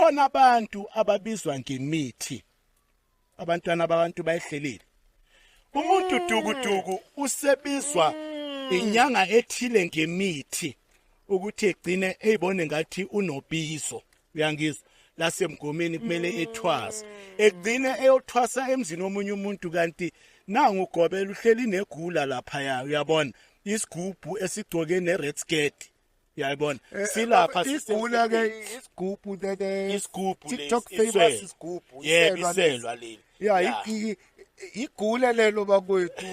kukhona abantu ababizwa ngemithi abantwana babantu bayihlelile umuntu dukuduku usebizwa inyanga ethile ngemithi ukuthi egcine eyibone ngathi unobizo uyangizwa lasemgomeni kumele ethwasa egcine eyothwasa emzini womunye umuntu kanti nangu ugobela uhleli negula lapha ya uyabona isigubhu esigcoke nered skirt uyayibona silapha isigula ke isigubhu isigubhu TikTok famous isigubhu iselwa leli ya igula lelo bakwethu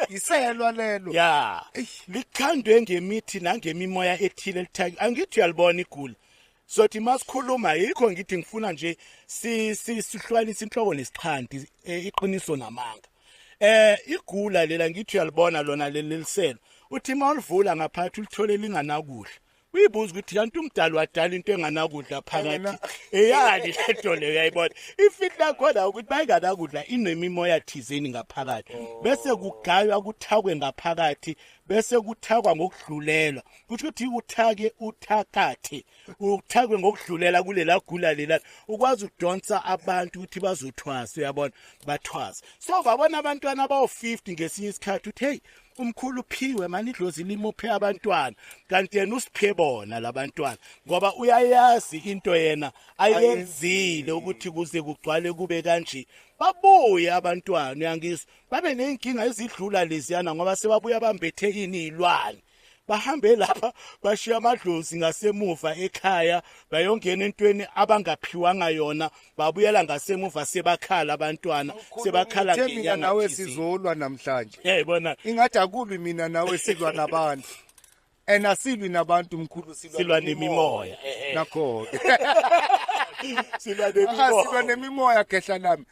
iselwa lelo ya likhandwe ngemithi nangemimoya ethile elithaki angithi uyalibona igula sothi masikhuluma yikho ngithi ngifuna nje sihlukanise inhloko nesichandi iqiniso namanga igula lela ngithi uyalibona lona leliselo uthi mawulivula ngaphathi ulithole linganakudla uyibuza ukuthi kanti umdali wadala into enganakudla phakathi eyani lento leyo uyayibona ifitla khona ukuthi bayinganakudla inemimoya thizeni ngaphakathi bese kugaywa kuthakwe ngaphakathi bese kuthakwa ngokudlulelwa ukuthi uthake uthakathe uthakwe ngokudlulela kulela gula lela ukwazi ukudonsa abantu ukuthi bazothwasa uyabona bathwasa so babona abantwana abawu50 ngesinye isikhathi uthi hey umkhulu uphiwe manje idlozi limuphe abantwana kanti yena usiphe bona labantwana ngoba uyayazi into yena ayenzile ukuthi kuze kugcwale kube kanje babuye abantwana uyangizwa babe nenkinga ezidlula leziyana ngoba sebabuya bambethe inilwane bahambe lapha bashiya amadlozi ngasemuva ekhaya bayongena entweni abangaphiwanga yona babuyela ngasemuva sebakhala abantwana sebakhala ngenyanga nawe sizolwa namhlanje yayibona ingathi akubi mina nawe silwa nabantu asilwi nabantu mkhulu silwa nemimoya nakho silwa nemimoya gehla nami